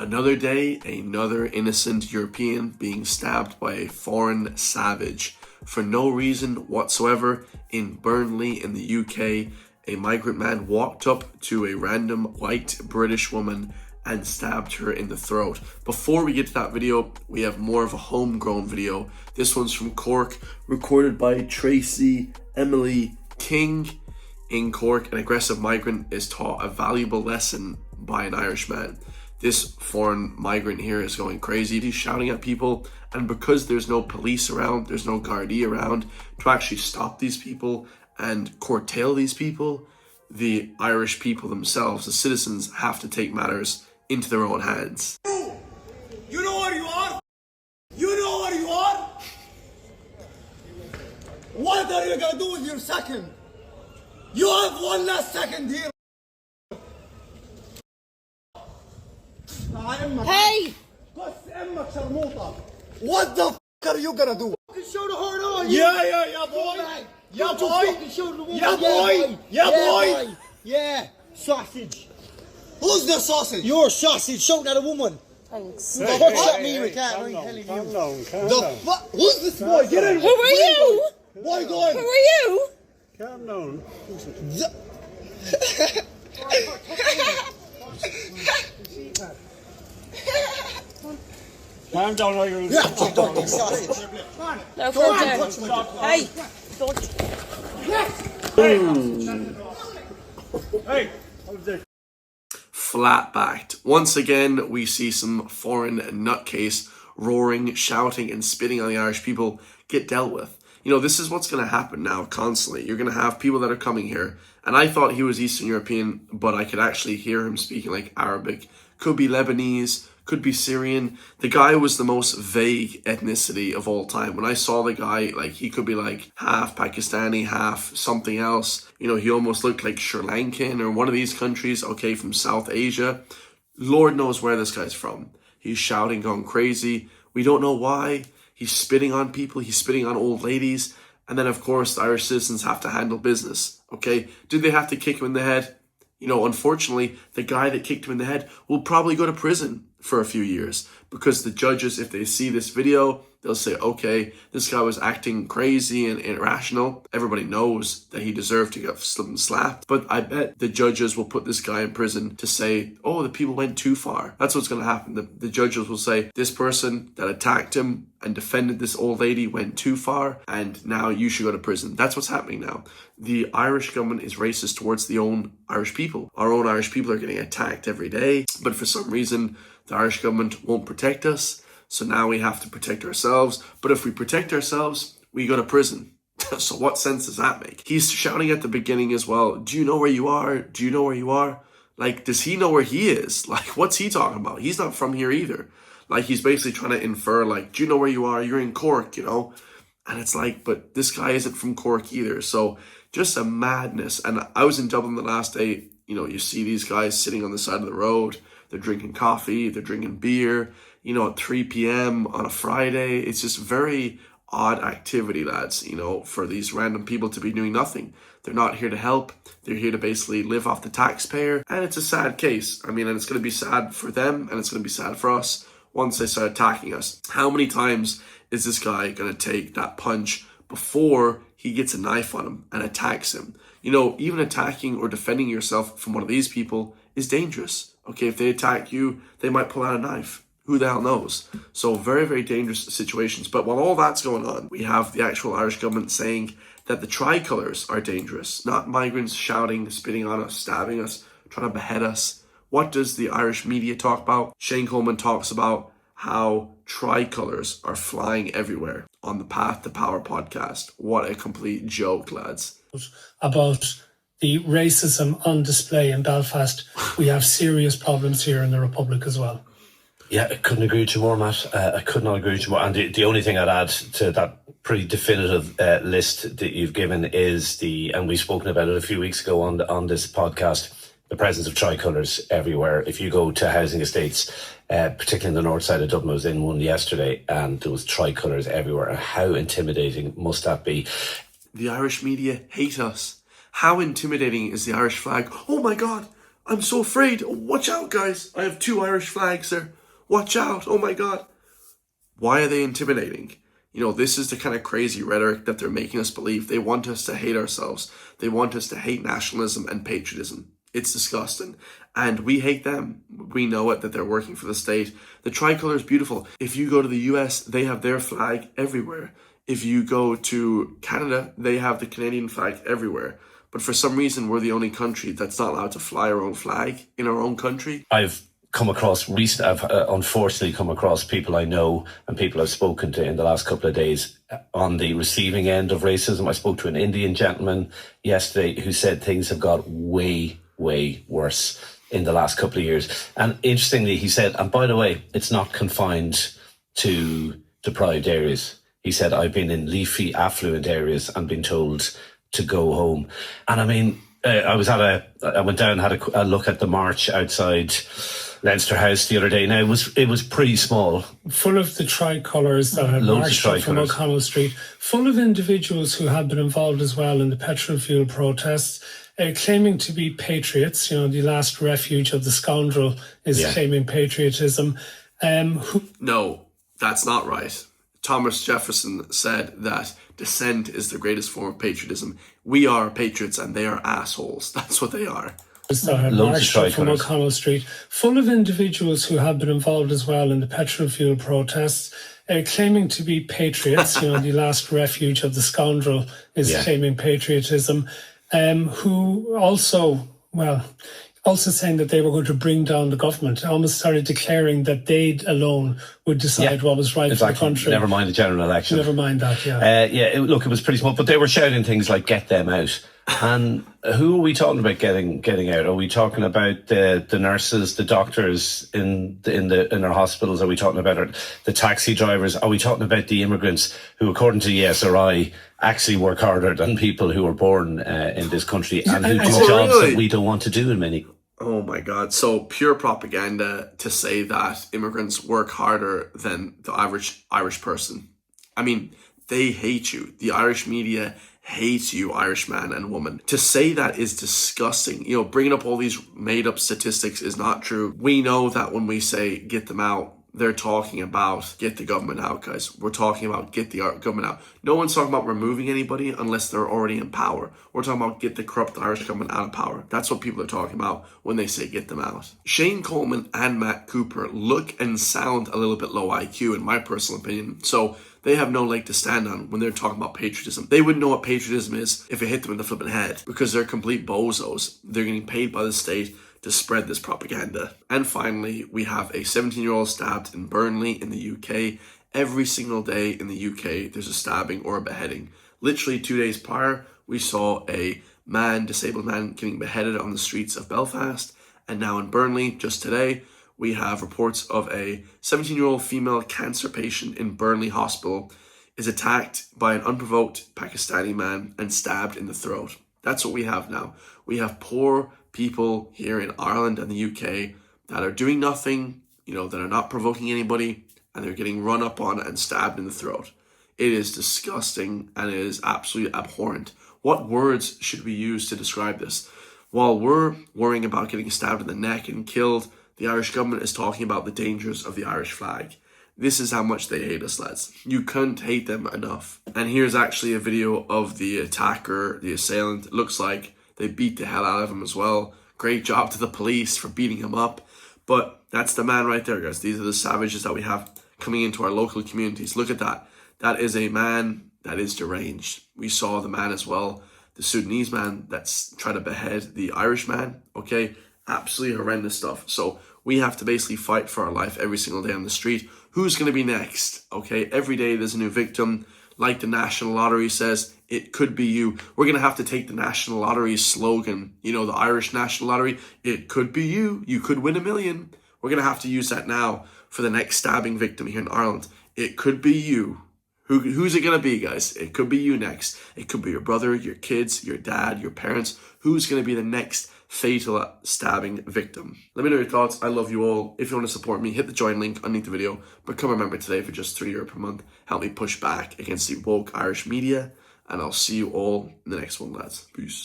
Another day, another innocent European being stabbed by a foreign savage. For no reason whatsoever, in Burnley in the UK, a migrant man walked up to a random white British woman and stabbed her in the throat. Before we get to that video, we have more of a homegrown video. This one's from Cork, recorded by Tracy Emily King. In Cork, an aggressive migrant is taught a valuable lesson by an Irishman. This foreign migrant here is going crazy. He's shouting at people, and because there's no police around, there's no Gardaí around to actually stop these people and curtail these people, the Irish people themselves, the citizens, have to take matters into their own hands. You know where you are? You know where you are? What are you gonna do with your second? You have one last second here. Hey! What the f are you gonna do? Show the hard on. Yeah, boy. Yeah, boy. Yeah, boy. Yeah, sausage. Who's the sausage? You're sausage shouting at a woman. Thanks. What shot me with that? I'm telling you. Calm down. The fuck? Who's this boy? Get in. Who are you? Boy, go in. Who are you? Calm down. Calm down, or you'll Don't sausage. No, hey, don't. Hey, how's this? Flat-backed. Once again, we see some foreign nutcase roaring, shouting, and spitting on the Irish people get dealt with. You know, this is what's going to happen now constantly. You're going to have people that are coming here, and I thought he was Eastern European, but I could actually hear him speaking like Arabic. Could be Lebanese, could be Syrian. The guy was the most vague ethnicity of all time. When I saw the guy, like, he could be like half Pakistani, half something else. You know, he almost looked like Sri Lankan or one of these countries, okay, from South Asia. Lord knows where this guy's from. He's shouting, going crazy. We don't know why. He's spitting on people. He's spitting on old ladies. And then, of course, the Irish citizens have to handle business, okay? Did they have to kick him in the head? You know, unfortunately, the guy that kicked him in the head will probably go to prison for a few years, because the judges, if they see this video, they'll say, okay, this guy was acting crazy and irrational. Everybody knows that he deserved to get slapped, but I bet the judges will put this guy in prison to say, oh, the people went too far. That's what's going to happen. The judges will say, this person that attacked him and defended this old lady went too far, and now you should go to prison. That's what's happening now. The Irish government is racist towards the own Irish people. Our own Irish people are getting attacked every day, but for some reason, the Irish government won't protect us, so now we have to protect ourselves. But if we protect ourselves, we go to prison. So what sense does that make? He's shouting at the beginning as well, do you know where you are? Do you know where you are? Like, does he know where he is? Like, what's he talking about? He's not from here either. Like, he's basically trying to infer, like, do you know where you are? You're in Cork, you know? And it's like, but this guy isn't from Cork either. So just a madness. And I was in Dublin the last day. You know, you see these guys sitting on the side of the road. They're drinking coffee, they're drinking beer, you know, at 3 p.m. on a Friday. It's just very odd activity, lads, you know, for these random people to be doing nothing. They're not here to help. They're here to basically live off the taxpayer. And it's a sad case. I mean, and it's going to be sad for them, and it's going to be sad for us once they start attacking us. How many times is this guy going to take that punch before he gets a knife on him and attacks him? You know, even attacking or defending yourself from one of these people is dangerous. Okay, if they attack you, they might pull out a knife. Who the hell knows? So very, very dangerous situations. But while all that's going on, we have the actual Irish government saying that the tricolours are dangerous, not migrants shouting, spitting on us, stabbing us, trying to behead us. What does the Irish media talk about? Shane Coleman talks about how tricolours are flying everywhere on the Path to Power podcast. What a complete joke, lads. About the racism on display in Belfast, we have serious problems here in the Republic as well. Yeah, I couldn't agree with you more, Matt. I could not agree with you more. And the only thing I'd add to that pretty definitive list that you've given is and we've spoken about it a few weeks ago on this podcast, the presence of tricolours everywhere. If you go to housing estates, particularly in the north side of Dublin, I was in one yesterday, and there was tricolours everywhere. And how intimidating must that be? The Irish media hate us. How intimidating is the Irish flag? Oh my God, I'm so afraid. Watch out, guys. I have 2 Irish flags there. Watch out. Oh my God. Why are they intimidating? This is the kind of crazy rhetoric that they're making us believe. They want us to hate ourselves. They want us to hate nationalism and patriotism. It's disgusting. And we hate them. We know it, that they're working for the state. The tricolour is beautiful. If you go to the US, they have their flag everywhere. If you go to Canada, they have the Canadian flag everywhere. But for some reason, we're the only country that's not allowed to fly our own flag in our own country. I've unfortunately come across people I know and people I've spoken to in the last couple of days on the receiving end of racism. I spoke to an Indian gentleman yesterday who said things have got way, way worse in the last couple of years. And interestingly, he said, and by the way, it's not confined to deprived areas. He said, I've been in leafy, affluent areas and been told to go home. And I mean, I went down and had a look at the march outside Leinster House the other day. Now, it was pretty small. Full of the tricolours that had marched up from O'Connell Street, full of individuals who had been involved as well in the petrol fuel protests, claiming to be patriots. The last refuge of the scoundrel is claiming patriotism. No, that's not right. Thomas Jefferson said that dissent is the greatest form of patriotism. We are patriots and they are assholes. That's what they are. That had marched up from O'Connell Street, full of individuals who had been involved as well in the petrol fuel protests, claiming to be patriots. The last refuge of the scoundrel is claiming patriotism. Who also saying that they were going to bring down the government, almost started declaring that they alone would decide what was right for the country. Never mind the general election. Never mind that, it was pretty small, but they were shouting things like, get them out. And who are we talking about getting out? Are we talking about the nurses, the doctors in our hospitals? Are we talking about the taxi drivers? Are we talking about the immigrants who, according to the ESRI, actually work harder than people who were born in this country and who do jobs that we don't want to do in many? Oh my God. So pure propaganda to say that immigrants work harder than the average Irish person. I mean, they hate you. The Irish media hates you, Irish man and woman. To say that is disgusting. Bringing up all these made up statistics is not true. We know that when we say get them out, they're talking about get the government out, guys. We're talking about get the government out. No one's talking about removing anybody unless they're already in power. We're talking about get the corrupt Irish government out of power. That's what people are talking about when they say get them out. Shane Coleman and Matt Cooper look and sound a little bit low IQ in my personal opinion. So they have no leg to stand on when they're talking about patriotism. They wouldn't know what patriotism is if it hit them in the flipping head because they're complete bozos. They're getting paid by the state to spread this propaganda. And finally, we have a 17-year-old stabbed in Burnley in the UK. Every single day in the UK, there's a stabbing or a beheading. Literally 2 days prior, we saw a disabled man getting beheaded on the streets of Belfast. And now in Burnley, just today, we have reports of a 17-year-old female cancer patient in Burnley Hospital is attacked by an unprovoked Pakistani man and stabbed in the throat. That's what we have now. We have poor people here in Ireland and the UK that are doing nothing, that are not provoking anybody, and they're getting run up on and stabbed in the throat. It is disgusting and it is absolutely abhorrent. What words should we use to describe this? While we're worrying about getting stabbed in the neck and killed, the Irish government is talking about the dangers of the Irish flag. This is how much they hate us, lads. You couldn't hate them enough. And here's actually a video of the attacker, the assailant. It looks like they beat the hell out of him as well. Great job to the police for beating him up. But that's the man right there, guys. These are the savages that we have coming into our local communities. Look at that. That is a man that is deranged. We saw the man as well, the Sudanese man that's trying to behead the Irishman. Okay, absolutely horrendous stuff. So we have to basically fight for our life every single day on the street. Who's going to be next? Okay, every day there's a new victim. Like the National Lottery says, it could be you. We're going to have to take the National Lottery's slogan, the Irish National Lottery, it could be you. You could win $1 million. We're going to have to use that now for the next stabbing victim here in Ireland. It could be you. Who's it going to be, guys? It could be you next. It could be your brother, your kids, your dad, your parents. Who's going to be the next fatal stabbing victim? Let me know your thoughts. I love you all. If you want to support me, hit the join link underneath the video. Become a member today for just €3 per month. Help me push back against the woke Irish media. And I'll see you all in the next one, lads. Peace.